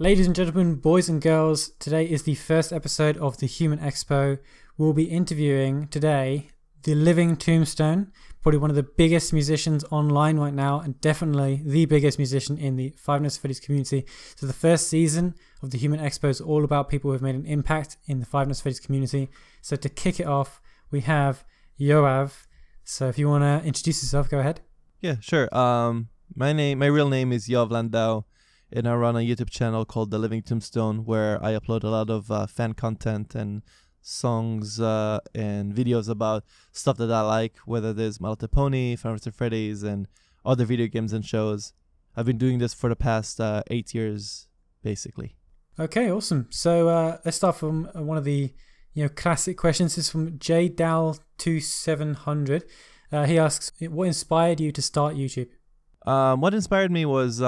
Ladies and gentlemen, boys and girls, today is the first episode of the Human Expo. We'll be interviewing today the Living Tombstone, probably one of the biggest musicians online right now, and definitely the biggest musician in the Five Nights at Freddy's community. So the first season of the Human Expo is all about people who have made an impact in the Five Nights at Freddy's community. So to kick it off, we have Yoav. So if you want to introduce yourself, go ahead. Yeah, sure. My real name is Yoav Landau, and I run a YouTube channel called The Living Tombstone, where I upload a lot of fan content and songs and videos about stuff that I like, whether there's My Little Pony, Five Nights at Freddy's, and other video games and shows. I've been doing this for the past 8 years, basically. Okay, awesome. So let's start from one of the classic questions. This is from JDal2700. He asks, what inspired you to start YouTube? What inspired me was,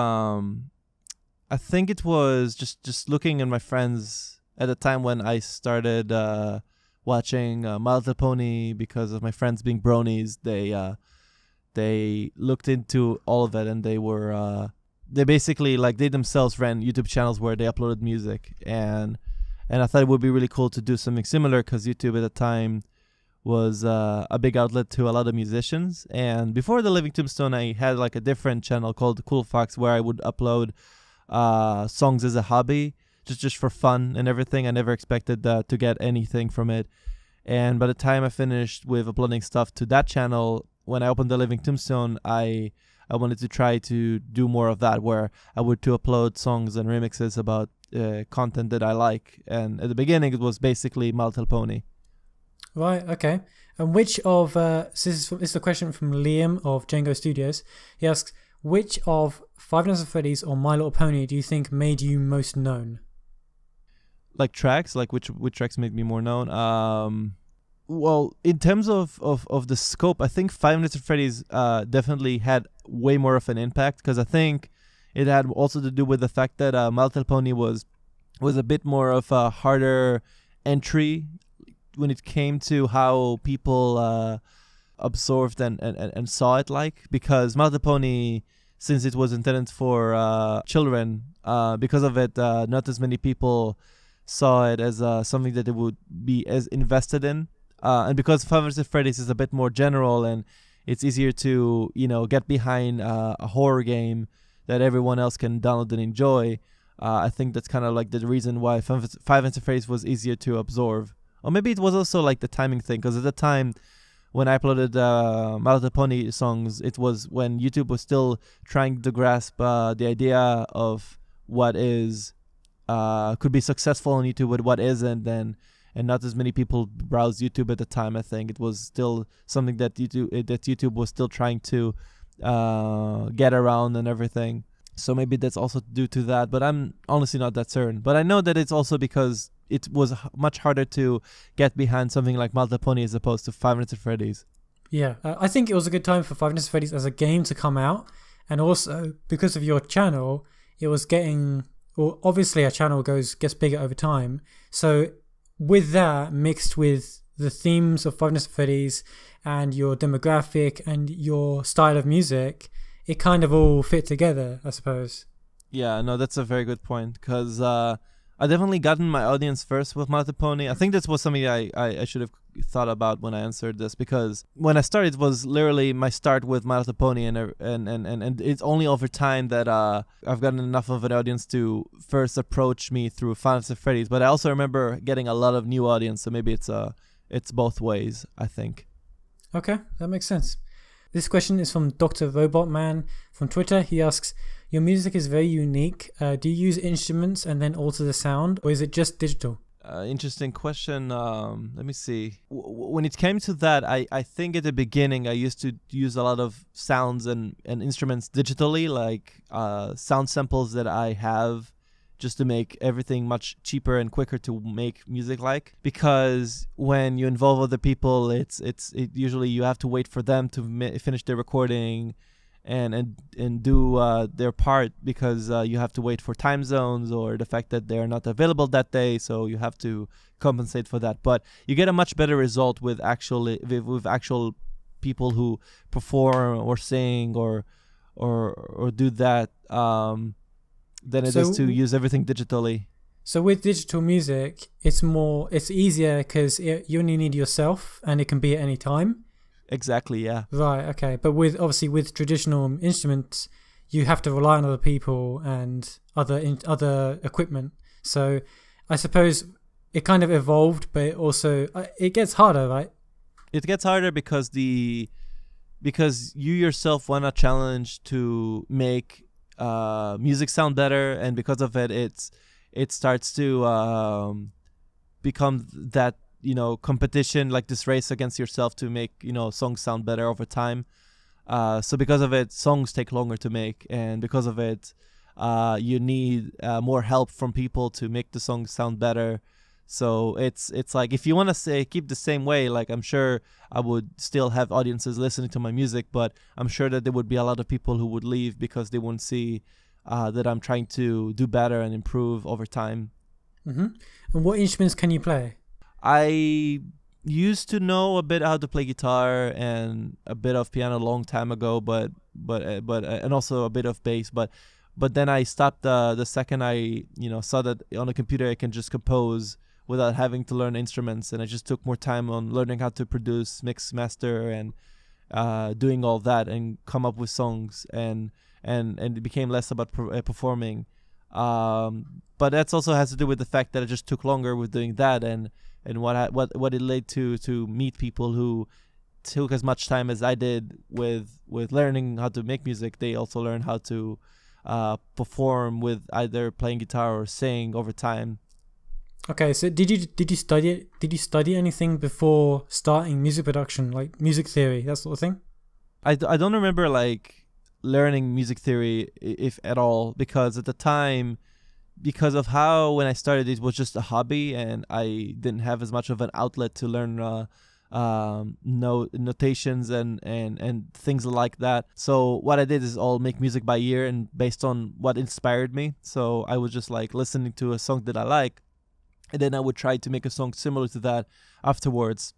I think it was just looking at my friends at the time when I started watching My Little Pony because of my friends being bronies. They looked into all of it, and they basically, like, they themselves ran YouTube channels where they uploaded music, and I thought it would be really cool to do something similar because YouTube at the time was a big outlet to a lot of musicians. And before the Living Tombstone, I had like a different channel called Cool Fox where I would upload songs as a hobby, just for fun and everything. I never expected to get anything from it. And by the time I finished with uploading stuff to that channel, when I opened the Living Tombstone, I wanted to try to do more of that, where I would to upload songs and remixes about content that I like. And at the beginning, it was basically My Little Pony. Right, okay. And which of, this is a question from Liam of JengoStudios. He asks, which of Five Nights at Freddy's or My Little Pony do you think made you most known? Like tracks? Like which tracks made me more known? Well, in terms of the scope, I think Five Nights at Freddy's definitely had way more of an impact, because I think it had also to do with the fact that My Little Pony was a bit more of a harder entry when it came to how people absorbed and saw it, like, because My Little Pony, since it was intended for children, because of it, not as many people saw it as something that they would be as invested in, and because Five Nights at Freddy's is a bit more general and it's easier to get behind a horror game that everyone else can download and enjoy. I think that's kind of like the reason why Five Nights at Freddy's was easier to absorb. Or maybe it was also like the timing thing, because at the time when I uploaded My Little Pony songs, it was when YouTube was still trying to grasp the idea of what is could be successful on YouTube and what isn't, and not as many people browse YouTube at the time. I think it was still something that YouTube was still trying to get around and everything. So maybe that's also due to that, but I'm honestly not that certain. But I know that it's also because it was much harder to get behind something like My Little Pony as opposed to Five Nights at Freddy's. Yeah, I think it was a good time for Five Nights at Freddy's as a game to come out, and also because of your channel, it was getting. Well, obviously, our channel gets bigger over time. So with that mixed with the themes of Five Nights at Freddy's and your demographic and your style of music, it kind of all fit together, I suppose. Yeah, no, that's a very good point, because I definitely gotten my audience first with My Little Pony. I think this was something I should have thought about when I answered this, because when I started, it was literally my start with My Little Pony, and it's only over time that I've gotten enough of an audience to first approach me through Five Nights at Freddy's. But I also remember getting a lot of new audience, so maybe it's both ways, I think. Okay, that makes sense. This question is from DrRobotman from Twitter. He asks, your music is very unique. Do you use instruments and then alter the sound, or is it just digital? Interesting question. Let me see. When it came to that, I think at the beginning I used to use a lot of sounds and instruments digitally, like sound samples that I have, just to make everything much cheaper and quicker to make music like. Because when you involve other people, it usually you have to wait for them to finish their recording and do their part, because you have to wait for time zones or the fact that they're not available that day, so you have to compensate for that. But you get a much better result with actual people who perform or sing or do that. than it is to use everything digitally. So with digital music, it's easier because you only need yourself and it can be at any time. Exactly, yeah. Right, okay. But with traditional instruments, you have to rely on other people and other equipment. So I suppose it kind of evolved, but it gets harder, right? It gets harder because you yourself want a challenge to make music sound better, and because of it starts to become that, competition, like this race against yourself to make, songs sound better over time. So because of it, songs take longer to make, and because of it, you need more help from people to make the songs sound better. So it's like, if you want to keep the same way, like, I'm sure I would still have audiences listening to my music, but I'm sure that there would be a lot of people who would leave because they wouldn't see that I'm trying to do better and improve over time. Mm-hmm. And what instruments can you play? I used to know a bit how to play guitar and a bit of piano a long time ago, but and also a bit of bass, but then I stopped the second I saw that on a computer I can just compose without having to learn instruments, and I just took more time on learning how to produce, mix, master, and doing all that and come up with songs, and it became less about performing. But that also has to do with the fact that it just took longer with doing that, and what it led to meet people who took as much time as I did with learning how to make music. They also learn how to perform with either playing guitar or sing over time. Okay, so did you study anything before starting music production, like music theory, that sort of thing? I don't remember like learning music theory, if at all, because at the time, because of how when I started, it was just a hobby and I didn't have as much of an outlet to learn notations and things like that. So what I did is all make music by ear and based on what inspired me. So I was just like listening to a song that I like, and then I would try to make a song similar to that afterwards.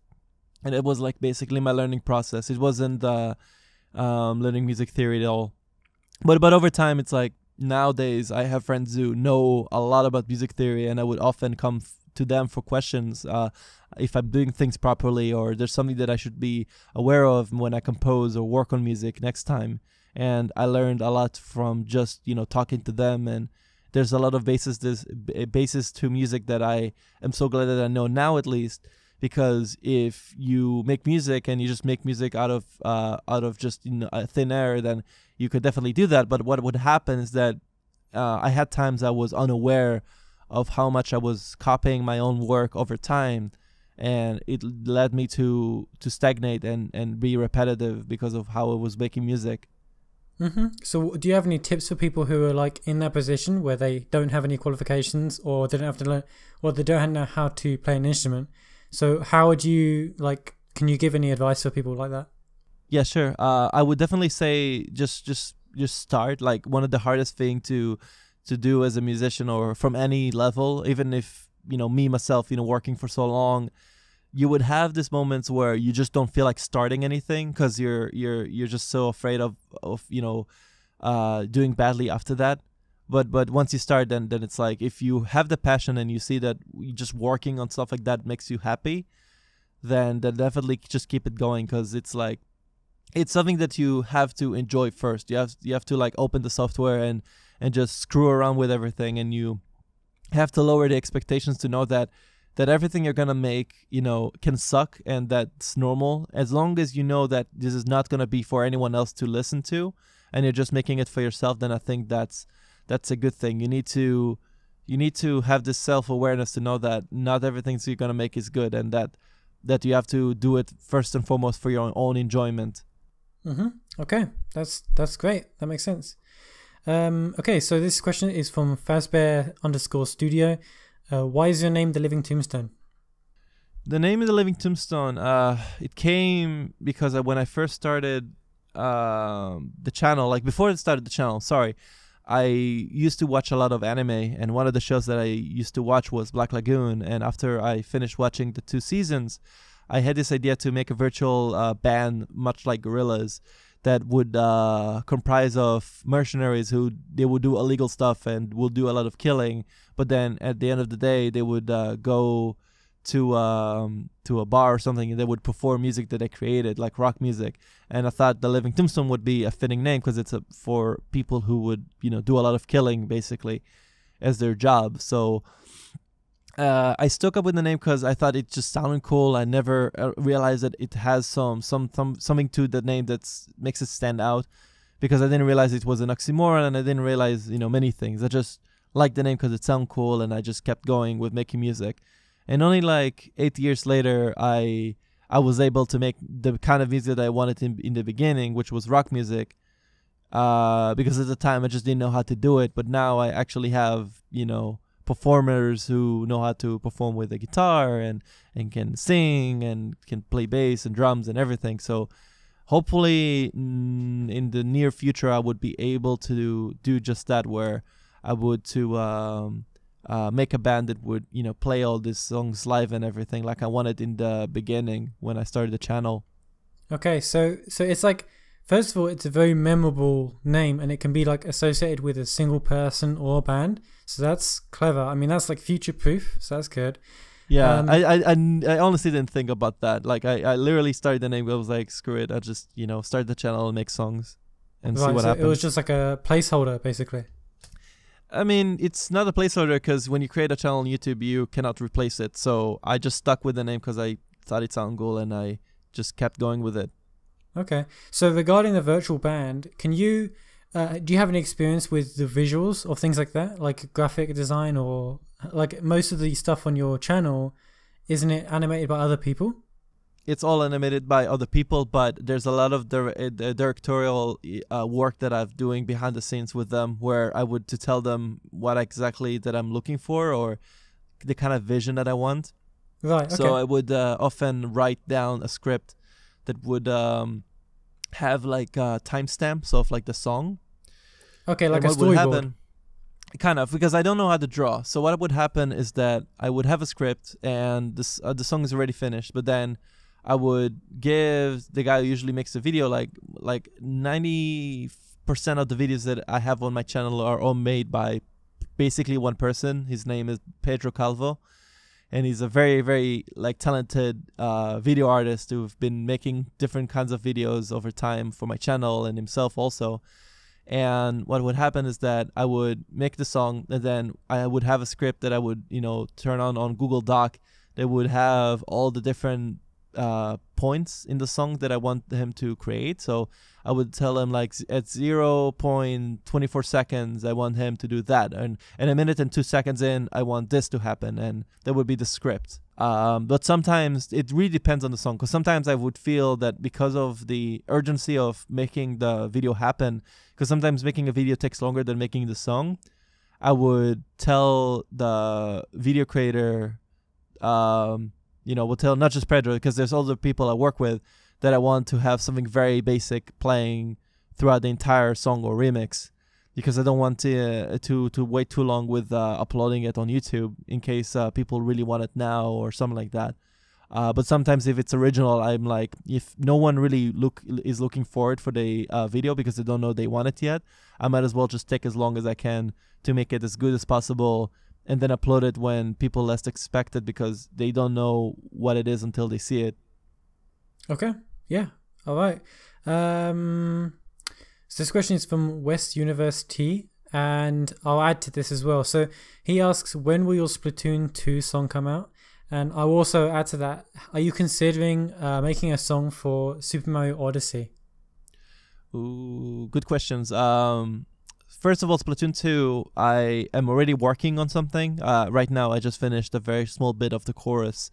And it was like basically my learning process. It wasn't learning music theory at all. But over time, it's like nowadays I have friends who know a lot about music theory, and I would often come to them for questions if I'm doing things properly, or there's something that I should be aware of when I compose or work on music next time. And I learned a lot from just talking to them, and there's a lot of basis to music that I am so glad that I know now, at least, because if you make music and you just make music out of just thin air, then you could definitely do that. But what would happen is that I had times I was unaware of how much I was copying my own work over time, and it led me to stagnate and be repetitive because of how I was making music. Mm-hmm. So do you have any tips for people who are like in that position where they don't have any qualifications, or they don't have to learn, or they don't know how to play an instrument? So how would you can you give any advice for people like that? Yeah, sure. I would definitely say just start. Like, one of the hardest thing to do as a musician or from any level, even if me myself working for so long, you would have these moments where you just don't feel like starting anything because you're just so afraid of doing badly after that. But once you start, then it's like, if you have the passion and you see that just working on stuff like that makes you happy, then definitely just keep it going, because it's like, it's something that you have to enjoy first. You have to like open the software and just screw around with everything, and you have to lower the expectations to know that everything you're gonna make can suck, and that's normal, as long as you know that this is not gonna be for anyone else to listen to and you're just making it for yourself. Then I think that's a good thing. You need to have this self-awareness to know that not everything you're gonna make is good, and that you have to do it first and foremost for your own enjoyment. Mm-hmm. Okay, that's great. That makes sense. Okay, so this question is from Fazbear_studio. Why is your name the Living Tombstone? The name of the Living Tombstone, it came because when I first started the channel, like before I started the channel, I used to watch a lot of anime, and one of the shows that I used to watch was Black Lagoon. And after I finished watching the 2 seasons, I had this idea to make a virtual band, much like Gorillaz, that would comprise of mercenaries who they would do illegal stuff and will do a lot of killing, but then at the end of the day they would go to a bar or something and they would perform music that they created, like rock music. And I thought the Living Tombstone would be a fitting name because it's for people who would do a lot of killing basically as their job. So I stuck up with the name because I thought it just sounded cool. I never realized that it has something to the name that makes it stand out, because I didn't realize it was an oxymoron, and I didn't realize many things. I just liked the name because it sounded cool, and I just kept going with making music. And only like 8 years later, I was able to make the kind of music that I wanted in the beginning, which was rock music. Because at the time I just didn't know how to do it, but now I actually have performers who know how to perform with a guitar and can sing and can play bass and drums and everything. So hopefully in the near future I would be able to do just that, where I would make a band that would play all these songs live and everything like I wanted in the beginning when I started the channel. Okay, so it's like, first of all, it's a very memorable name, and it can be like associated with a single person or band. So that's clever. I mean, that's like future proof. So that's good. Yeah, I honestly didn't think about that. Like I literally started the name. I was like, screw it. I just start the channel and make songs and see what happens. It was just like a placeholder, basically. I mean, it's not a placeholder because when you create a channel on YouTube, you cannot replace it. So I just stuck with the name because I thought it sounded cool, and I just kept going with it. Okay. So regarding the virtual band, can you do you have any experience with the visuals or things like that, like graphic design, or like most of the stuff on your channel, isn't it animated by other people? It's all animated by other people, but there's a lot of directorial work that I'm doing behind the scenes with them, where I would to tell them what exactly that I'm looking for or the kind of vision that I want. Right. Okay. So I would often write down a script that would have like timestamps of like the song. Okay, like a storyboard. Kind of, because I don't know how to draw. So what would happen is that I would have a script and this the song is already finished, but then I would give the guy who usually makes the video like 90% of the videos that I have on my channel are all made by basically one person. His name is Pedro Calvo, and he's a very, very like talented video artist who've been making different kinds of videos over time for my channel and himself also. And what would happen is that I would make the song, and then I would have a script that I would turn on Google Doc that would have all the different points in the song that I want him to create. So I would tell him like at 0.24 seconds I want him to do that, and a minute and 2 seconds in I want this to happen, and that would be the script. But sometimes it really depends on the song, because sometimes I would feel that because of the urgency of making the video happen, because sometimes making a video takes longer than making the song, I would tell the video creator we'll tell not just Pedro, because there's other people I work with, that I want to have something very basic playing throughout the entire song or remix, because I don't want to wait too long with uploading it on YouTube in case people really want it now or something like that. But sometimes if it's original, I'm like, if no one really is looking forward for the video because they don't know they want it yet, I might as well just take as long as I can to make it as good as possible, and then upload it when people less expect it, because they don't know what it is until they see it. Okay. Yeah. All right. So this question is from WesUniverseT, and I'll add to this as well. So he asks, when will your Splatoon 2 song come out? And I'll also add to that, are you considering making a song for Super Mario Odyssey? Ooh, good questions. First of all, Splatoon 2, I am already working on something. Right now, I just finished a very small bit of the chorus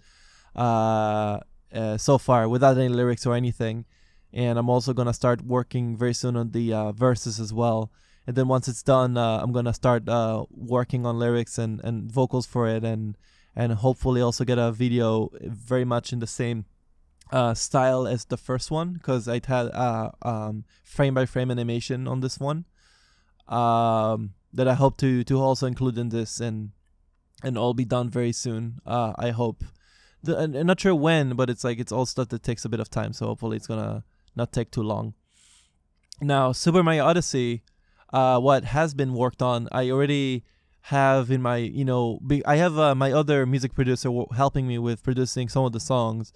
so far, without any lyrics or anything. And I'm also going to start working very soon on the verses as well. And then once it's done, I'm going to start working on lyrics and vocals for it, and hopefully also get a video very much in the same style as the first one, because I had frame-by-frame animation on this one. That I hope to also include in this, and all be done very soon. I hope. I'm not sure when, but it's all stuff that takes a bit of time, so hopefully it's gonna not take too long. Now, Super Mario Odyssey, what has been worked on, I already have in my, I have my other music producer helping me with producing some of the songs.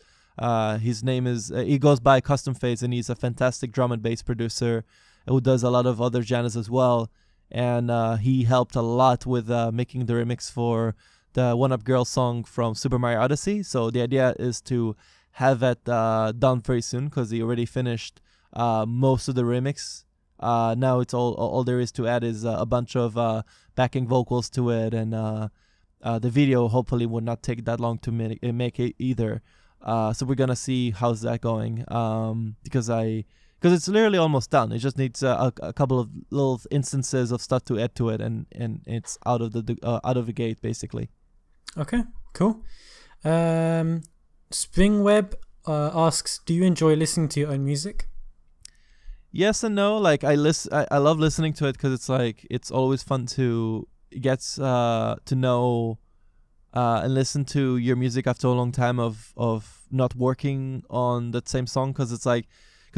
His name is, he goes by Custom Phase, and he's a fantastic drum and bass producer who does a lot of other genres as well. And he helped a lot with making the remix for the One Up Girl song from Super Mario Odyssey. So the idea is to have it done very soon, because he already finished most of the remix. Now it's all there is to add is a bunch of backing vocals to it, and the video hopefully would not take that long to make it either. So we're gonna see how's that going, because it's literally almost done. It just needs a couple of little instances of stuff to add to it, and it's out of the gate basically. Okay, cool. SpringWeb asks, do you enjoy listening to your own music? Yes and no. Like I love listening to it, because it's like it's always fun to get to know and listen to your music after a long time of not working on that same song. Because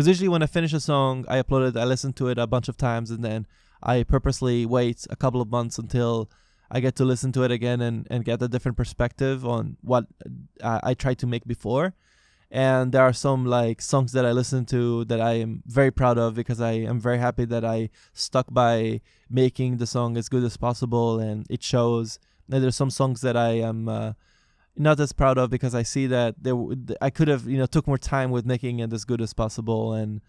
usually when I finish a song, I upload it, I listen to it a bunch of times, and then I purposely wait a couple of months until I get to listen to it again and get a different perspective on what I tried to make before. And there are some like songs that I listen to that I am very proud of, because I am very happy that I stuck by making the song as good as possible, and it shows. And there's some songs that I am not as proud of, because I see that I could have took more time with making it as good as possible, and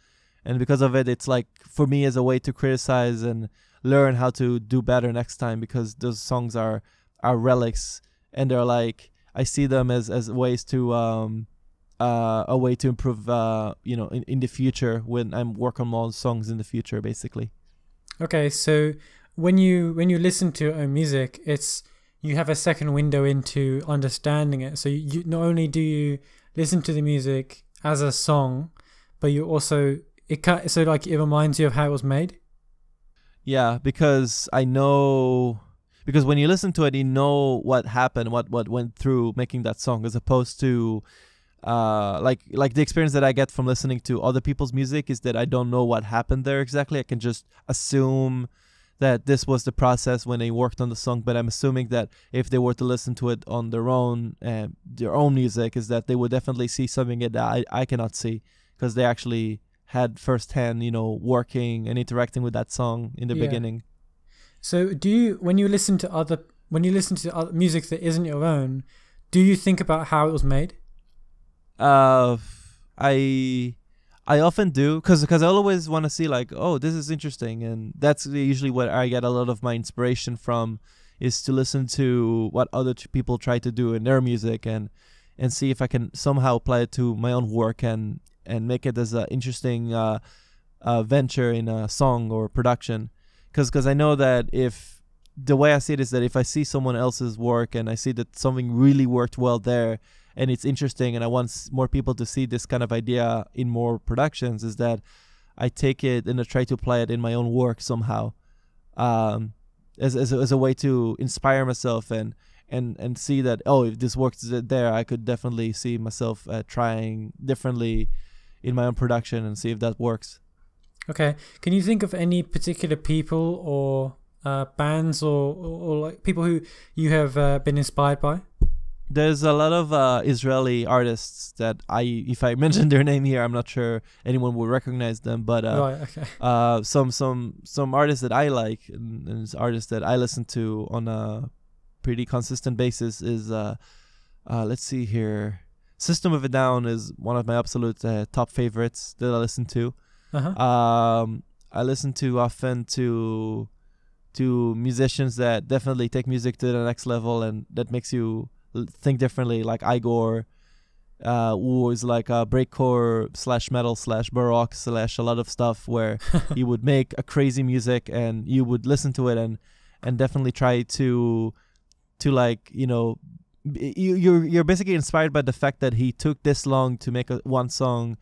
because of it, it's like for me as a way to criticize and learn how to do better next time, because those songs are relics, and they're like, I see them as ways to a way to improve in the future when I'm working on more songs in the future basically. Okay, so when you listen to your own music, you have a second window into understanding it. So you not only do you listen to the music as a song, but you also it reminds you of how it was made. Yeah, because when you listen to it, you know what happened, what went through making that song, as opposed to like the experience that I get from listening to other people's music is that I don't know what happened there exactly. I can just assume that this was the process when they worked on the song, but I'm assuming that if they were to listen to it on their own music, is that they would definitely see something that I cannot see, because they actually had firsthand, working and interacting with that song in the beginning. So when you listen to other music that isn't your own, do you think about how it was made? I often do, because I always want to see like, oh, this is interesting, and that's usually what I get a lot of my inspiration from, is to listen to what other people try to do in their music, and see if I can somehow apply it to my own work and make it as an interesting venture in a song or production. Because I know that if the way I see it is that if I see someone else's work and I see that something really worked well there, and it's interesting, and I want more people to see this kind of idea in more productions, is that I take it and I try to apply it in my own work somehow, as a way to inspire myself and see that, oh, if this works there, I could definitely see myself trying differently in my own production and see if that works. Okay, can you think of any particular people or bands or like people who you have been inspired by? There's a lot of Israeli artists that if I mention their name here, I'm not sure anyone will recognize them. But right, okay. Some artists that I like, and artists that I listen to on a pretty consistent basis is let's see here. System of a Down is one of my absolute top favorites that I listen to. Uh-huh. I listen to often to musicians that definitely take music to the next level, and that makes you think differently, like Igor, who is like a breakcore / metal / baroque / a lot of stuff, where he would make a crazy music and you would listen to it and definitely try to like, you're basically inspired by the fact that he took this long to make one song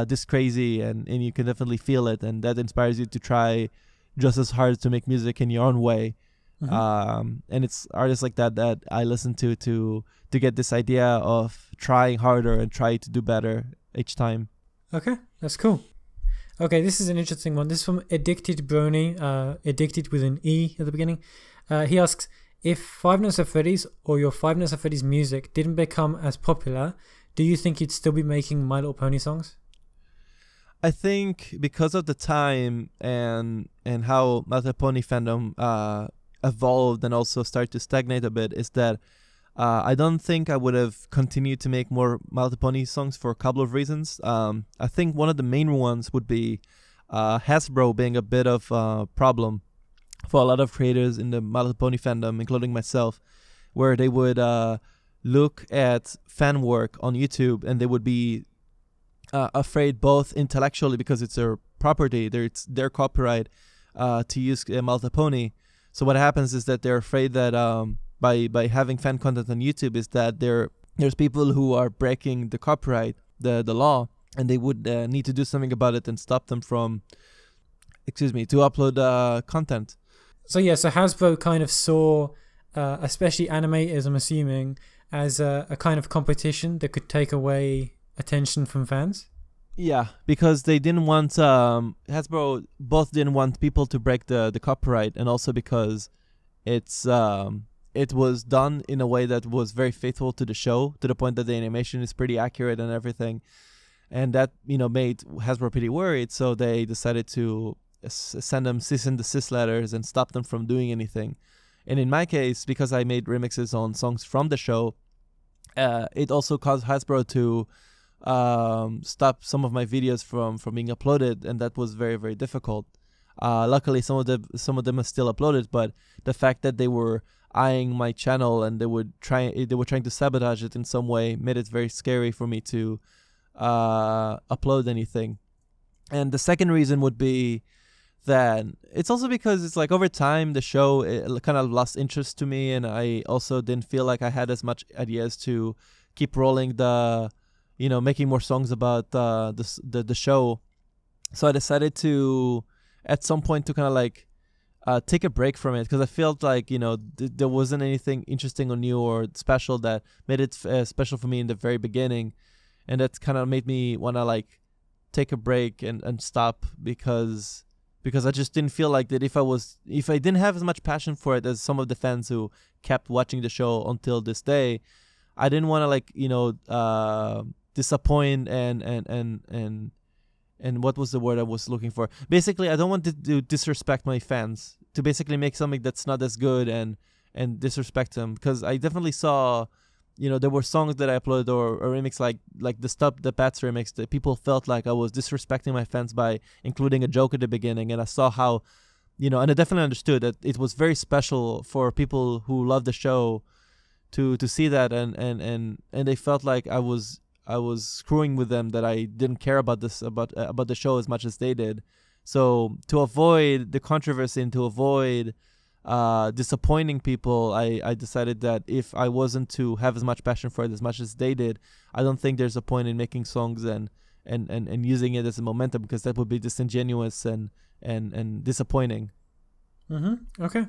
this crazy, and you can definitely feel it, and that inspires you to try just as hard to make music in your own way. Mm-hmm. And it's artists like that I listen to get this idea of trying harder and try to do better each time. Okay, that's cool. Okay, this is an interesting one. This is from EddictedBrony, addicted with an E at the beginning. He asks, if Five Nights at Freddy's or your Five Nights at Freddy's music didn't become as popular, do you think you'd still be making My Little Pony songs? I think because of the time and how My Little Pony fandom evolved and also started to stagnate a bit, is that I don't think I would have continued to make more My Little Pony songs for a couple of reasons. I think one of the main ones would be Hasbro being a bit of a problem for a lot of creators in the My Little Pony fandom, including myself, where they would look at fan work on YouTube and they would be afraid, both intellectually because it's their property, it's their copyright to use My Little Pony. So what happens is that they're afraid that by having fan content on YouTube is that there's people who are breaking the copyright, the law, and they would need to do something about it and stop them from, to upload content. So Hasbro kind of saw, especially animators, I'm assuming, as a kind of competition that could take away attention from fans. Yeah, because they didn't want Hasbro both didn't want people to break the copyright, and also because it was done in a way that was very faithful to the show, to the point that the animation is pretty accurate and everything, and that made Hasbro pretty worried. So they decided to send them cease and desist letters and stop them from doing anything. And in my case, because I made remixes on songs from the show, it also caused Hasbro to stop some of my videos from being uploaded, and that was very, very difficult. Luckily, some of them are still uploaded, but the fact that they were eyeing my channel and they were trying to sabotage it in some way made it very scary for me to upload anything. And the second reason would be that it's also because it's like over time the show kind of lost interest to me, and I also didn't feel like I had as much ideas to keep rolling making more songs about the show. So I decided to at some point to kind of like take a break from it, because I felt like there wasn't anything interesting or new or special that made it special for me in the very beginning, and that kind of made me want to like take a break and stop, because I just didn't feel like that if I didn't have as much passion for it as some of the fans who kept watching the show until this day, I didn't want to like disappoint and what was the word I was looking for? Basically, I don't want to disrespect my fans, to basically make something that's not as good and disrespect them, because I definitely saw, there were songs that I uploaded or remix like the Stop the Pats remix that people felt like I was disrespecting my fans by including a joke at the beginning, and I saw how, and I definitely understood that it was very special for people who love the show to see that, and they felt like I was screwing with them, that I didn't care about the show as much as they did. So to avoid the controversy and to avoid disappointing people, I decided that if I wasn't to have as much passion for it as much as they did, I don't think there's a point in making songs and using it as a momentum, because that would be disingenuous and disappointing. Okay.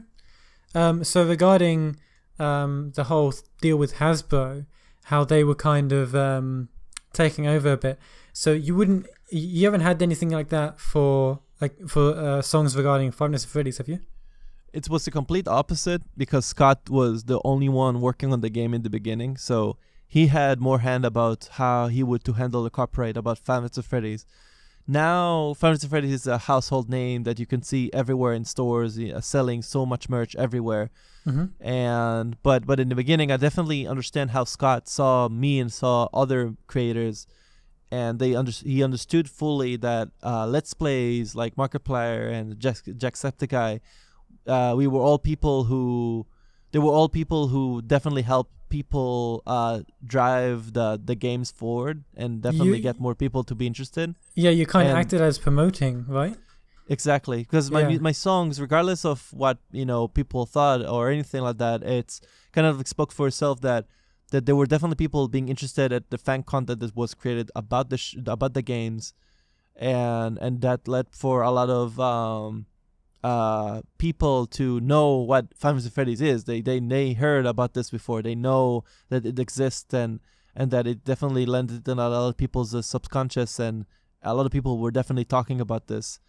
So regarding the whole deal with Hasbro, how they were kind of taking over a bit. So you haven't had anything like that for songs regarding Five Nights at Freddy's, have you? It was the complete opposite, because Scott was the only one working on the game in the beginning, so he had more hand about how he would to handle the copyright about Five Nights at Freddy's. Now, Five Nights at Freddy's is a household name that you can see everywhere in stores, selling so much merch everywhere. But in the beginning, I definitely understand how Scott saw me and saw other creators, and he understood fully that Let's Plays like Markiplier and Jacksepticeye, they were all people who definitely help people drive the games forward and definitely get more people to be interested. Yeah, you kind of acted as promoting, right? Exactly, because my songs, regardless of what people thought or anything like that, it's kind of spoke for itself that there were definitely people being interested at the fan content that was created about the games, and that led for a lot of people to know what Five Nights at Freddy's is. They heard about this before. They know that it exists, and that it definitely landed in a lot of people's subconscious and a lot of people were definitely talking about this.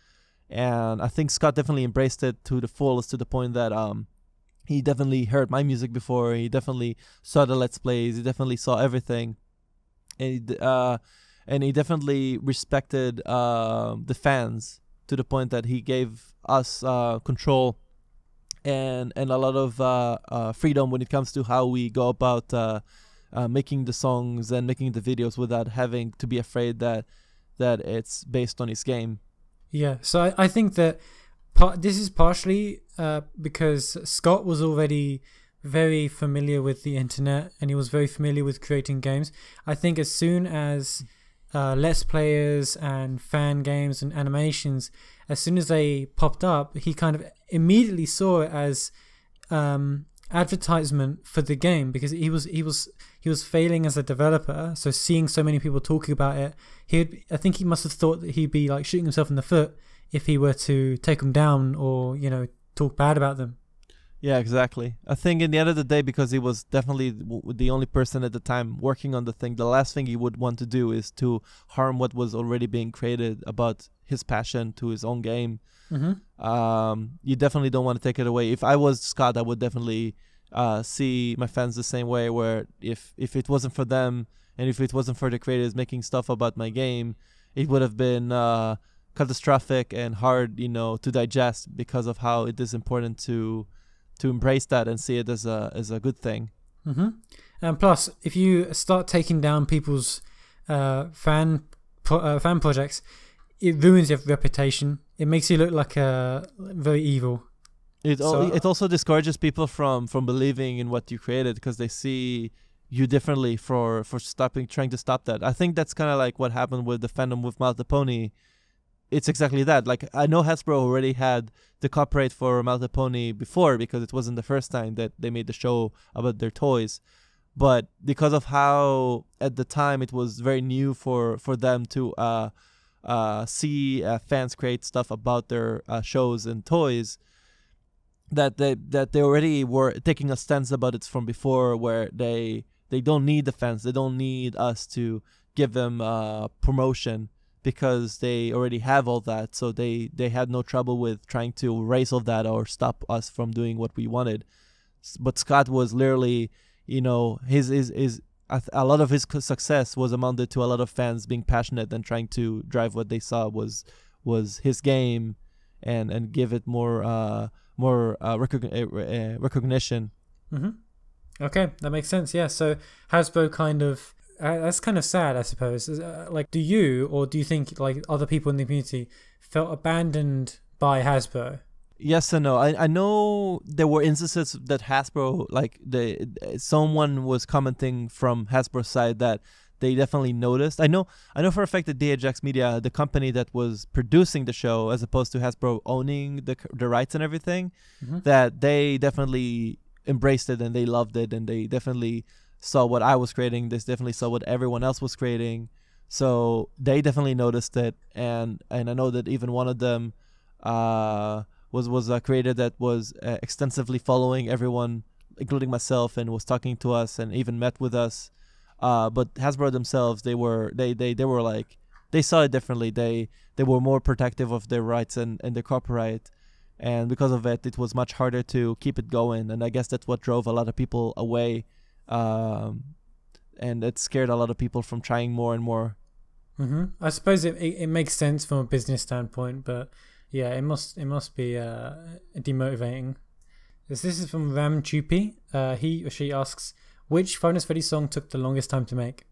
And I think Scott definitely embraced it to the fullest, to the point that he definitely heard my music before. He definitely saw the Let's Plays. He definitely saw everything. And he definitely respected the fans to the point that he gave us control and a lot of freedom when it comes to how we go about making the songs and making the videos without having to be afraid that it's based on his game. Yeah, so I think that this is partially because Scott was already very familiar with the internet and he was very familiar with creating games. I think as soon as Let's Players and fan games and animations, as soon as they popped up, he kind of immediately saw it as advertisement for the game, because he was failing as a developer. So seeing so many people talking about it, I think he must have thought that he'd be like shooting himself in the foot if he were to take them down or talk bad about them. Yeah, exactly. I think in the end of the day, because he was definitely the only person at the time working on the thing, the last thing he would want to do is to harm what was already being created about his passion to his own game. Mm-hmm. You definitely don't want to take it away. If I was Scott, I would definitely see my fans the same way, where if it wasn't for them and if it wasn't for the creators making stuff about my game, it would have been catastrophic and hard, to digest, because of how it is important to embrace that and see it as a good thing. Mm-hmm. And plus, if you start taking down people's fan projects, it ruins your reputation. It makes you look like very evil. It also discourages people from believing in what you created, because they see you differently for trying to stop that. I think that's kind of like what happened with the fandom with My Little Pony. It's exactly that. Like, I know Hasbro already had the copyright for My Little Pony before, because it wasn't the first time that they made the show about their toys. But because of how at the time it was very new for them to see fans create stuff about their shows and toys, that they already were taking a stance about it from before, where they don't need the fans, they don't need us to give them promotion, because they already have all that. So they had no trouble with trying to erase all that or stop us from doing what we wanted. But Scott was literally, his a lot of his success was amounted to a lot of fans being passionate and trying to drive what they saw was his game and give it more recognition. Mm-hmm. Okay, that makes sense. Yeah, so Hasbro kind of that's kind of sad, I suppose. Like, do you think like other people in the community felt abandoned by Hasbro? Yes and no. I know there were instances that Hasbro, like someone was commenting from Hasbro's side that they definitely noticed. I know for a fact that DHX Media, the company that was producing the show, as opposed to Hasbro owning the rights and everything, mm-hmm. that they definitely embraced it and they loved it, and they definitely saw what I was creating. They definitely saw what everyone else was creating. So they definitely noticed it, and I know that even one of them was a creator that was extensively following everyone, including myself, and was talking to us and even met with us. But Hasbro themselves, they were like, they saw it differently. They were more protective of their rights and their copyright, and because of it, it was much harder to keep it going. And I guess that's what drove a lot of people away, and it scared a lot of people from trying more and more. Mm-hmm. I suppose it makes sense from a business standpoint, but yeah, it must be demotivating. This is from RamChupi. He or she asks, which Five Nights at Freddy's song took the longest time to make?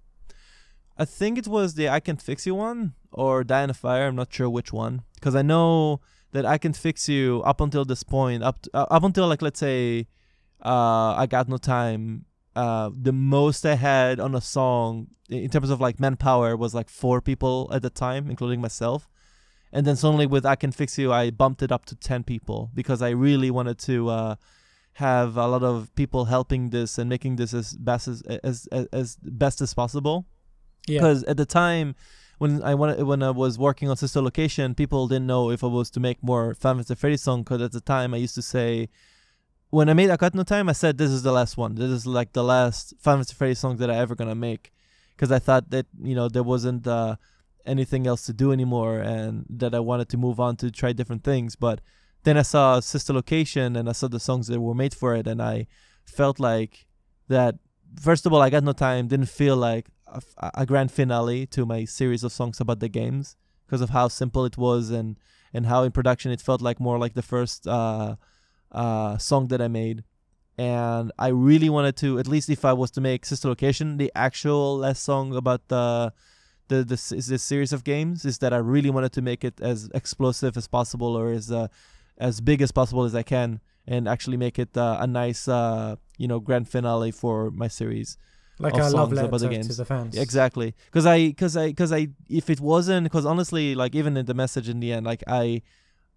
I think it was the I Can Fix You one or Die in a Fire. I'm not sure which one, because I know that I Can Fix You up until this point, up until like, let's say I Got No Time, the most I had on a song in terms of like manpower was like 4 people at the time, including myself. And then suddenly with I Can Fix You, I bumped it up to 10 people, because I really wanted to have a lot of people helping this and making this as best as possible. Yeah. Because at the time when I was working on Sister Location, people didn't know if I was to make more Five Nights at Freddy's song. Because at the time I used to say, when I made I Got No Time, I said this is the last one. This is like the last Five Nights at Freddy's song that I ever gonna make, because I thought that there wasn't anything else to do anymore, and that I wanted to move on to try different things. But then I saw Sister Location, and I saw the songs that were made for it, and I felt like that, first of all, I got no time, didn't feel like a grand finale to my series of songs about the games because of how simple it was, and how in production it felt like more like the first song that I made. And I really wanted to, at least if I was to make Sister Location the actual last song about this series of games, is that I really wanted to make it as explosive as possible, or as big as possible as I can, and actually make it a nice grand finale for my series. Like a love letter to the fans. Exactly. Because if it wasn't, because honestly, like even in the message in the end, like I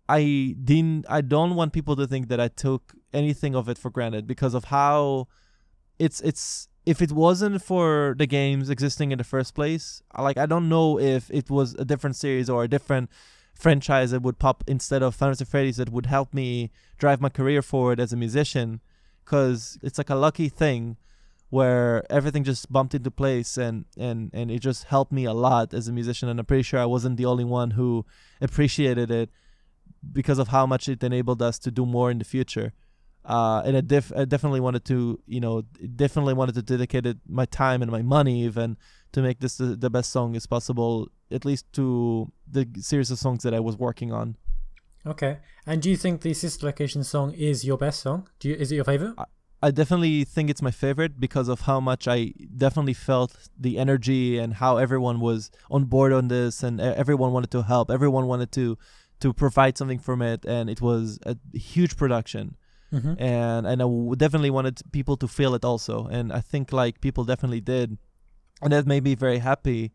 don't want people to think that I took anything of it for granted, because of how it's if it wasn't for the games existing in the first place, like I don't know if it was a different series or a different franchise that would pop instead of Final Fantasy Freddy's that would help me drive my career forward as a musician, because it's like a lucky thing where everything just bumped into place, and it just helped me a lot as a musician, and I'm pretty sure I wasn't the only one who appreciated it because of how much it enabled us to do more in the future. And I definitely wanted to, dedicate my time and my money even to make this the best song as possible, at least to the series of songs that I was working on. Okay. And do you think the Sister Location song is your best song? Is it your favorite? I definitely think it's my favorite because of how much I definitely felt the energy and how everyone was on board on this, and everyone wanted to help. Everyone wanted to provide something from it, and it was a huge production. Mm-hmm. And I definitely wanted people to feel it also, and I think like people definitely did, and that made me very happy.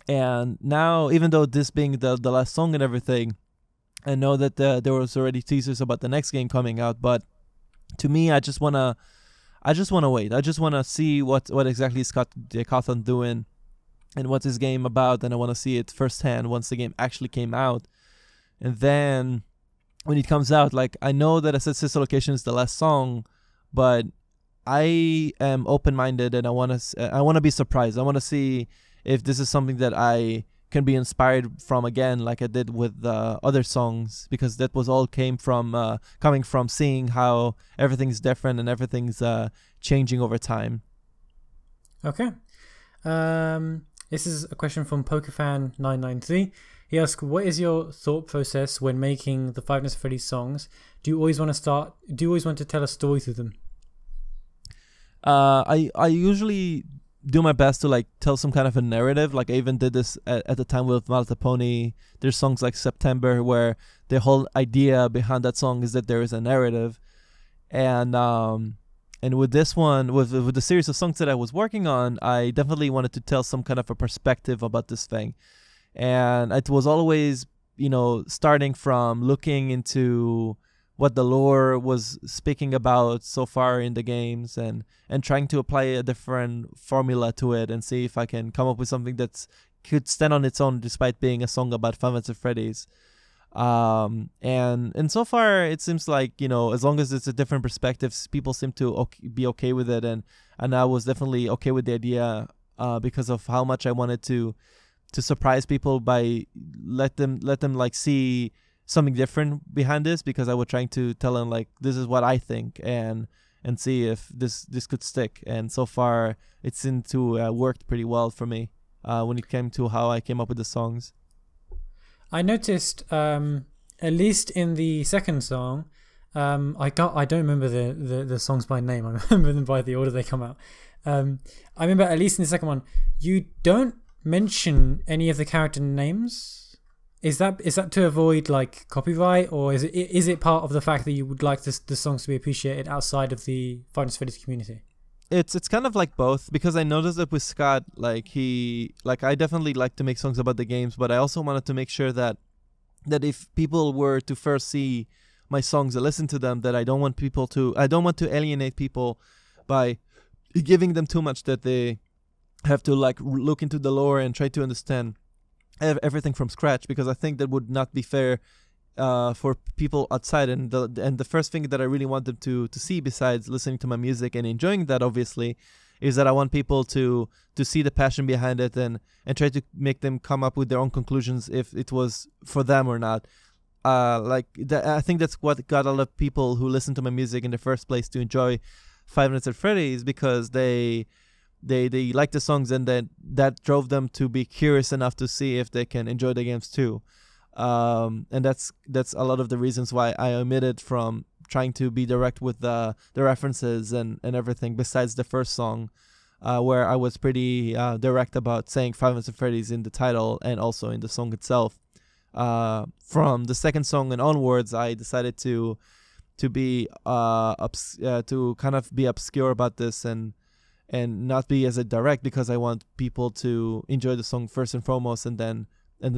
And now, even though this being the last song and everything, I know that there was already teasers about the next game coming out, but to me, I just wanna wait. I just wanna see what exactly Scott Cawthon doing, and what's his game about, and I wanna see it firsthand once the game actually came out. And then when it comes out, like I know that I said Sister Location is the last song, but I am open-minded, and I wanna be surprised. I wanna see if this is something that I can be inspired from again, like I did with other songs, because that was all coming from seeing how everything's different and everything's changing over time. Okay. This is a question from PokerFan993. He asks, what is your thought process when making the Five Nights at Freddy's songs? Do you always want to tell a story through them? I usually do my best to like tell some kind of a narrative. Like I even did this at the time with Malta Pony. There's songs like September where the whole idea behind that song is that there is a narrative. And with this one, with the series of songs that I was working on, I definitely wanted to tell some kind of a perspective about this thing. And it was always, starting from looking into what the lore was speaking about so far in the games, and trying to apply a different formula to it and see if I can come up with something that could stand on its own despite being a song about Five Nights at Freddy's. And so far it seems like, as long as it's a different perspectives, people seem to be okay with it, and I was definitely okay with the idea because of how much I wanted to surprise people by let them like see something different behind this, because I was trying to tell them like this is what I think, and see if this could stick. And so far it seemed to worked pretty well for me when it came to how I came up with the songs. I noticed at least in the second song, I don't remember the songs by name. I remember them by the order they come out. I remember at least in the second one, you don't mention any of the character names. Is that to avoid like copyright, or is it part of the fact that you would like the songs to be appreciated outside of the Five Nights at Freddy's community? It's kind of like both, because I noticed that with Scott, I definitely like to make songs about the games, but I also wanted to make sure that if people were to first see my songs and listen to them, that I don't want to alienate people by giving them too much, that they have to like look into the lore and try to understand everything from scratch, because I think that would not be fair for people outside. And the first thing that I really want them to see, besides listening to my music and enjoying that, obviously, is that I want people to see the passion behind it and try to make them come up with their own conclusions if it was for them or not. I think that's what got a lot of people who listen to my music in the first place to enjoy Five Nights at Freddy's, because they like the songs, and then that drove them to be curious enough to see if they can enjoy the games too. And that's a lot of the reasons why I omitted from trying to be direct with the references and everything, besides the first song, where I was pretty direct about saying Five Nights at Freddy's in the title and also in the song itself. From the second song and onwards, I decided to be to kind of be obscure about this and not be as a direct, because I want people to enjoy the song first and foremost, and then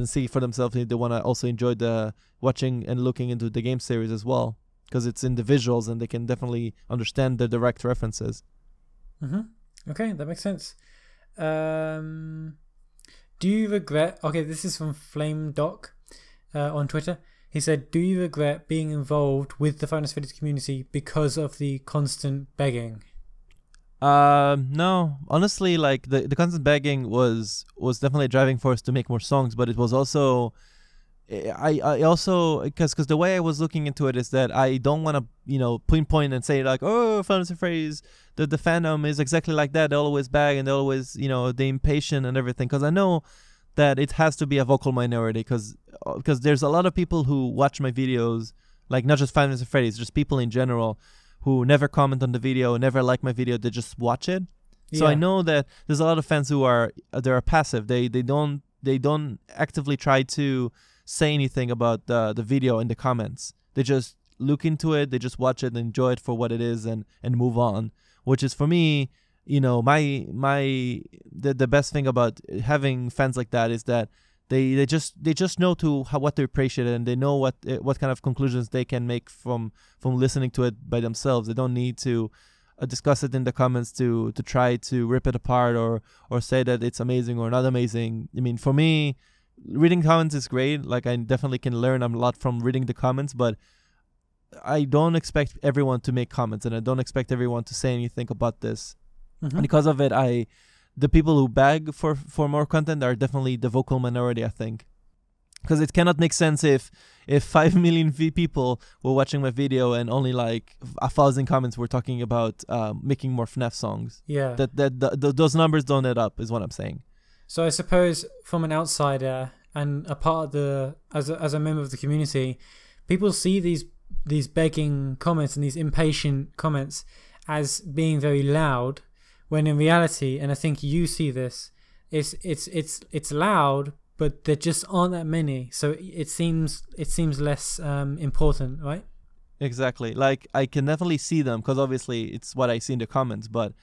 see for themselves if they want to also enjoy the watching and looking into the game series as well, because it's in the visuals and they can definitely understand the direct references. Okay, that makes sense. Do you regret... Okay, this is from FlameDoc on Twitter. He said, do you regret being involved with the Five Nights at Freddy's community because of the constant begging? No, honestly, like the constant begging was definitely a driving force to make more songs, but it was also, I also, because the way I was looking into it is that I don't want to, pinpoint and say like, oh, Five Nights at Freddy's, the fandom is exactly like that. They always beg and they always, they impatient and everything. Because I know that it has to be a vocal minority, because there's a lot of people who watch my videos, like not just Five Nights at Freddy's, just people in general, who never comment on the video, never like my video, they just watch it. So I know that there's a lot of fans who are passive. They don't actively try to say anything about the video in the comments. They just look into it, they just watch it and enjoy it for what it is and move on. Which is, for me, the best thing about having fans like that is that they just know what they appreciate, and they know what kind of conclusions they can make from listening to it by themselves. They don't need to discuss it in the comments to try to rip it apart or say that it's amazing or not amazing. I mean, for me, reading comments is great. Like, I definitely can learn a lot from reading the comments, but I don't expect everyone to make comments, and I don't expect everyone to say anything about this. And because of it, the people who beg for more content are definitely the vocal minority, I think. Because it cannot make sense if 5 million people were watching my video and only like 1,000 comments were talking about making more FNAF songs. Yeah. Those numbers don't add up, is what I'm saying. So I suppose from an outsider and a part of as a member of the community, people see these begging comments and these impatient comments as being very loud, when in reality, and I think you see this, it's loud, but there just aren't that many, so it seems less important, right? Exactly. Like, I can definitely see them, because obviously it's what I see in the comments, but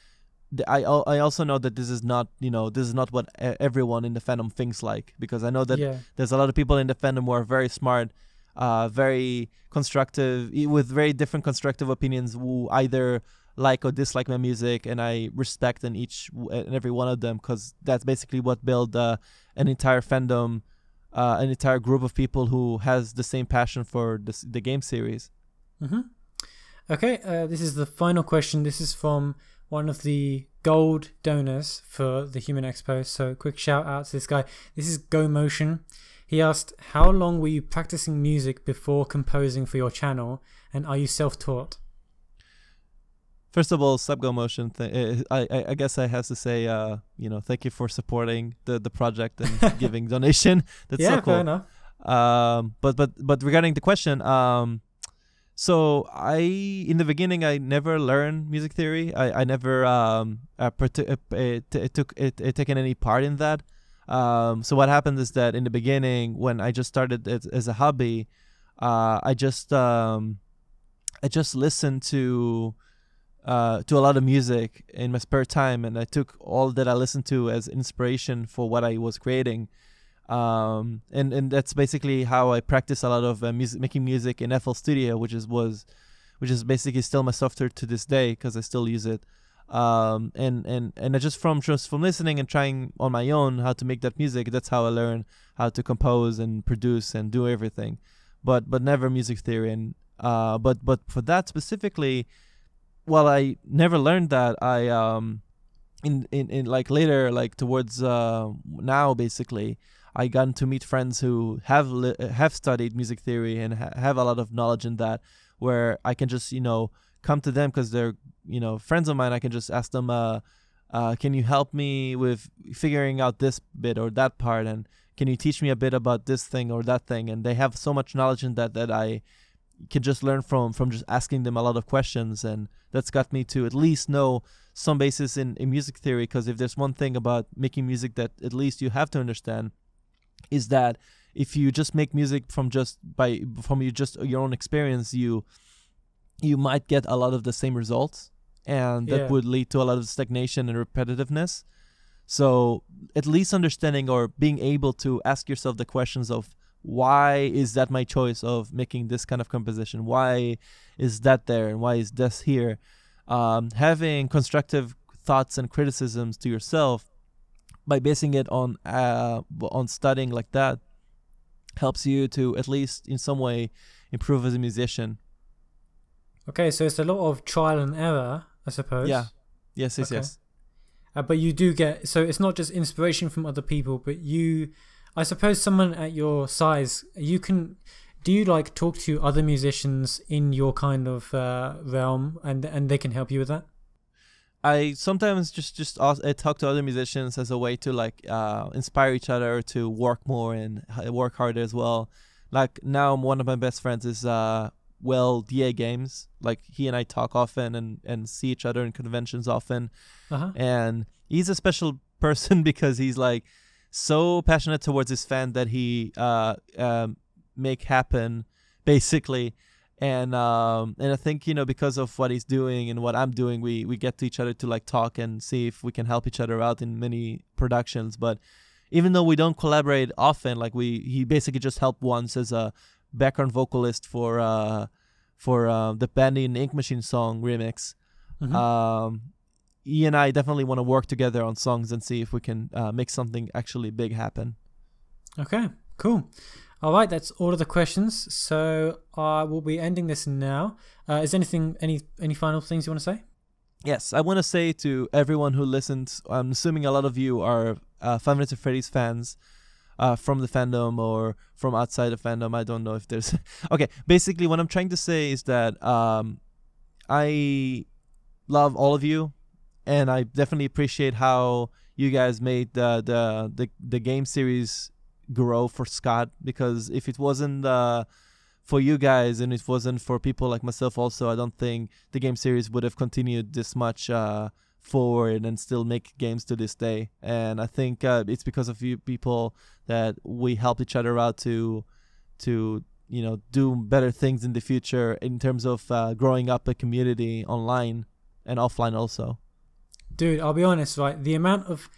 I also know that this is not what everyone in the fandom thinks like, because I know that there's a lot of people in the fandom who are very smart, very constructive, with very different constructive opinions, who either like or dislike my music, and I respect in each and every one of them, because that's basically what built an entire fandom, an entire group of people who has the same passion for the game series. Okay, this is the final question. This is from one of the gold donors for the Human Expo, so quick shout out to this guy. This is gomotion. He asked, how long were you practicing music before composing for your channel, and are you self-taught? First of all, sub gomotion. I guess I have to say, thank you for supporting the project and giving donation. That's so cool. Fair enough. But regarding the question, so in the beginning I never learned music theory. I never taken any part in that. So what happened is that in the beginning, when I just started it as a hobby, I just listened to a lot of music in my spare time, and I took all that I listened to as inspiration for what I was creating, and that's basically how I practice a lot of making music in FL Studio, which is basically still my software to this day, because I still use it, and I just from listening and trying on my own how to make that music, that's how I learn how to compose and produce and do everything, but never music theory. And but for that specifically, well, I never learned that. I in like later, like towards now, basically, I gotten to meet friends who have studied music theory and have a lot of knowledge in that, where I can just, come to them because they're, friends of mine. I can just ask them, can you help me with figuring out this bit or that part? And can you teach me a bit about this thing or that thing? And they have so much knowledge in that I can just learn from just asking them a lot of questions. And that's got me to at least know some basis in music theory, because if there's one thing about making music that at least you have to understand, is that if you just make music from your own experience, you might get a lot of the same results, and that would lead to a lot of stagnation and repetitiveness. So at least understanding or being able to ask yourself the questions of, why is that my choice of making this kind of composition? Why is that there? And why is this here? Having constructive thoughts and criticisms to yourself by basing it on studying like that helps you to at least in some way improve as a musician. Okay, so it's a lot of trial and error, I suppose. Yeah. Yes. But you do get, so it's not just inspiration from other people, but I suppose someone at your size, do you like talk to other musicians in your kind of realm, and they can help you with that? I sometimes just I talk to other musicians as a way to like inspire each other to work more and work harder as well. Like now, one of my best friends is DA Games. Like he and I talk often and see each other in conventions often. And he's a special person because he's like so passionate towards his fan that he make happen basically. And I think, because of what he's doing and what I'm doing, we get to each other to like talk and see if we can help each other out in many productions. But even though we don't collaborate often, like he basically just helped once as a background vocalist for the Bandy and Ink Machine song remix. He and I definitely want to work together on songs and see if we can make something actually big happen. Okay, cool. All right, that's all of the questions. So we'll be ending this now. Is there any final things you want to say? Yes, I want to say to everyone who listens, I'm assuming a lot of you are Five Nights at Freddy's fans from the fandom or from outside the fandom. I don't know if there's... Okay, basically what I'm trying to say is that I love all of you, and I definitely appreciate how you guys made the game series grow for Scott, because if it wasn't for you guys and it wasn't for people like myself also, I don't think the game series would have continued this much forward and still make games to this day. And I think it's because of you people that we help each other out to do better things in the future in terms of growing up a community online and offline also. Dude, I'll be honest, right? The amount of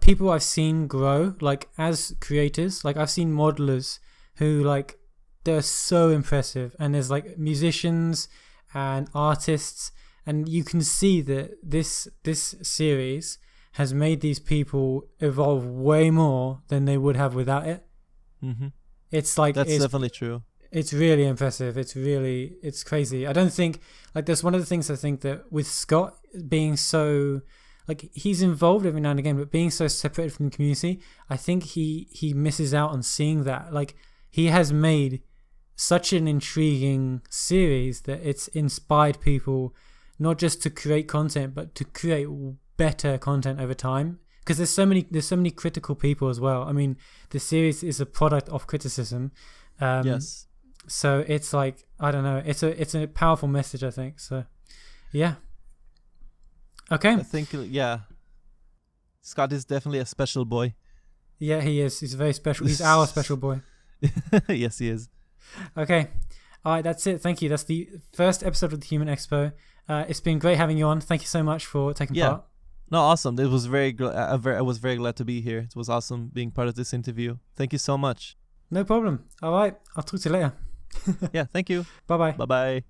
people I've seen grow, like as creators, like I've seen modelers who like they're so impressive, and there's like musicians and artists, and you can see that this series has made these people evolve way more than they would have without it. It's like that's definitely true. It's really impressive. It's crazy. I don't think like that's one of the things I think that with Scott being so. Like he's involved every now and again, but being so separated from the community, I think he misses out on seeing that. Like he has made such an intriguing series that it's inspired people not just to create content, but to create better content over time. Because there's so many critical people as well. I mean, the series is a product of criticism. Yes. So it's like, I don't know. It's a powerful message, I think. So, yeah. Okay. I think, yeah. Scott is definitely a special boy. Yeah, he is. He's very special. He's our special boy. Yes, he is. Okay. All right, that's it. Thank you. That's the first episode of the Human Expo. It's been great having you on. Thank you so much for taking part. No, awesome. It was I was very glad to be here. It was awesome being part of this interview. Thank you so much. No problem. All right. I'll talk to you later. Yeah, thank you. Bye-bye. Bye-bye.